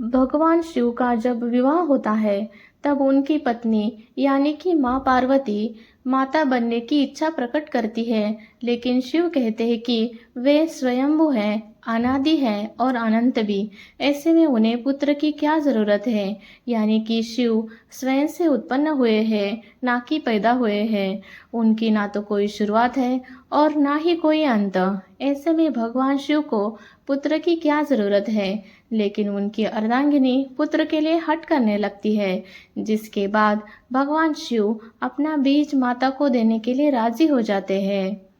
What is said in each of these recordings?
भगवान शिव का जब विवाह होता है तब उनकी पत्नी यानी कि माँ पार्वती माता बनने की इच्छा प्रकट करती है, लेकिन शिव कहते हैं कि वे स्वयंभू हैं, अनादि है और अनंत भी। ऐसे में उन्हें पुत्र की क्या जरूरत है, यानी कि शिव स्वयं से उत्पन्न हुए हैं, ना कि पैदा हुए हैं। उनकी ना तो कोई शुरुआत है और ना ही कोई अंत। ऐसे में भगवान शिव को पुत्र की क्या जरूरत है, लेकिन उनकी अर्धांगिनी पुत्र के लिए हट करने लगती है, जिसके बाद भगवान शिव अपना बीज माता को देने के लिए राजी हो जाते हैं।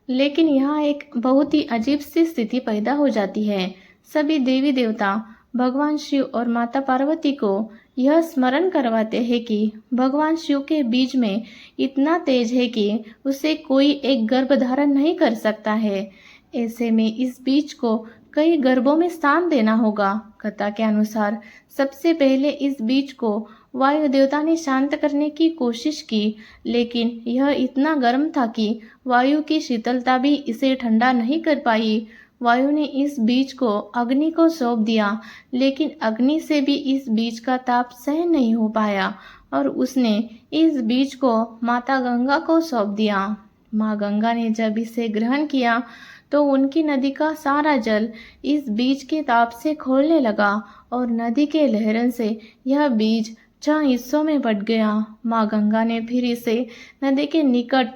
लेकिन यहाँ एक बहुत ही अजीब सी स्थिति पैदा हो जाती है। सभी देवी देवता भगवान शिव और माता पार्वती को यह स्मरण करवाते हैं कि भगवान शिव के बीज में इतना तेज है कि उसे कोई एक गर्भ धारण नहीं कर सकता है। ऐसे में इस बीज को कई गर्भों में स्थान देना होगा। कथा के अनुसार सबसे पहले इस बीज को वायु देवता ने शांत करने की कोशिश की, लेकिन यह इतना गर्म था कि वायु की शीतलता भी इसे ठंडा नहीं कर पाई। वायु ने इस बीज को अग्नि को सौंप दिया, लेकिन अग्नि से भी इस बीज का ताप सहन नहीं हो पाया और उसने इस बीज को माता गंगा को सौंप दिया। माँ गंगा ने जब इसे ग्रहण किया तो उनकी नदी का सारा जल इस बीज के ताप से खौलने लगा और नदी के लहरन से यह बीज 6 हिस्सों में बट गया। माँ गंगा ने फिर इसे नदी के निकट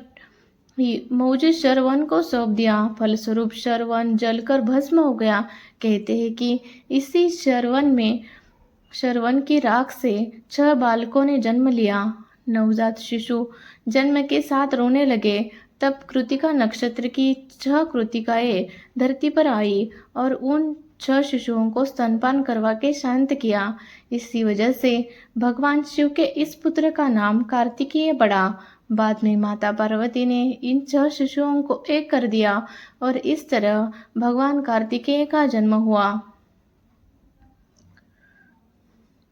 ही मौजूद शरवन को सौंप दिया। फलस्वरूप शरवन जलकर भस्म हो गया। कहते हैं कि इसी शरवन की राख से 6 बालकों ने जन्म लिया। नवजात शिशु जन्म के साथ रोने लगे। तब कृतिका नक्षत्र की 6 कृतिकाएं धरती पर आई और उन 6 शिशुओं को स्तनपान करवा के शांत किया। इसी वजह से भगवान शिव के इस पुत्र का नाम कार्तिकेय पड़ा। बाद में माता पार्वती ने इन 6 शिशुओं को एक कर दिया और इस तरह भगवान कार्तिकेय का जन्म हुआ।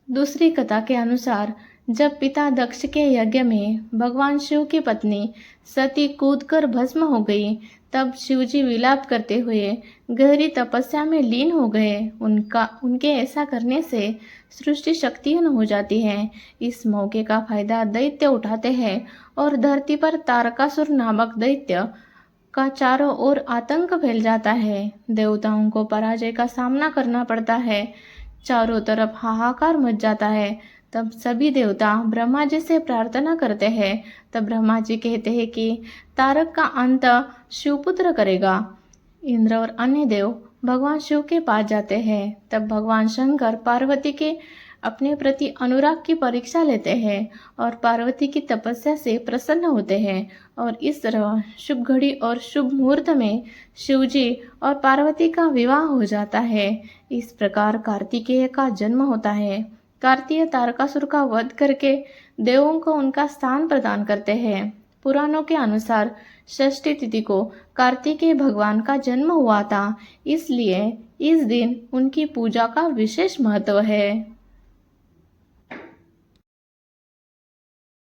दूसरी कथा के अनुसार जब पिता दक्ष के यज्ञ में भगवान शिव की पत्नी सती कूदकर भस्म हो गई, तब शिवजी विलाप करते हुए गहरी तपस्या में लीन हो गए। उनके ऐसा करने से सृष्टि शक्तिहीन हो जाती है। इस मौके का फायदा दैत्य उठाते हैं और धरती पर तारकासुर नामक दैत्य का चारों ओर आतंक फैल जाता है। देवताओं को पराजय का सामना करना पड़ता है। चारों तरफ हाहाकार मच जाता है। तब सभी देवता ब्रह्मा जी से प्रार्थना करते हैं। तब ब्रह्मा जी कहते हैं कि तारक का अंत शिवपुत्र करेगा। इंद्र और अन्य देव भगवान शिव के पास जाते हैं। तब भगवान शंकर पार्वती के अपने प्रति अनुराग की परीक्षा लेते हैं और पार्वती की तपस्या से प्रसन्न होते हैं और इस तरह शुभ घड़ी और शुभ मुहूर्त में शिवजी और पार्वती का विवाह हो जाता है। इस प्रकार कार्तिकेय का जन्म होता है। कार्तिकेय तारकासुर का वध करके देवों को उनका स्थान प्रदान करते हैं। पुराणों के अनुसार षष्ठी तिथि को कार्तिकेय भगवान का जन्म हुआ था, इसलिए इस दिन उनकी पूजा का विशेष महत्व है।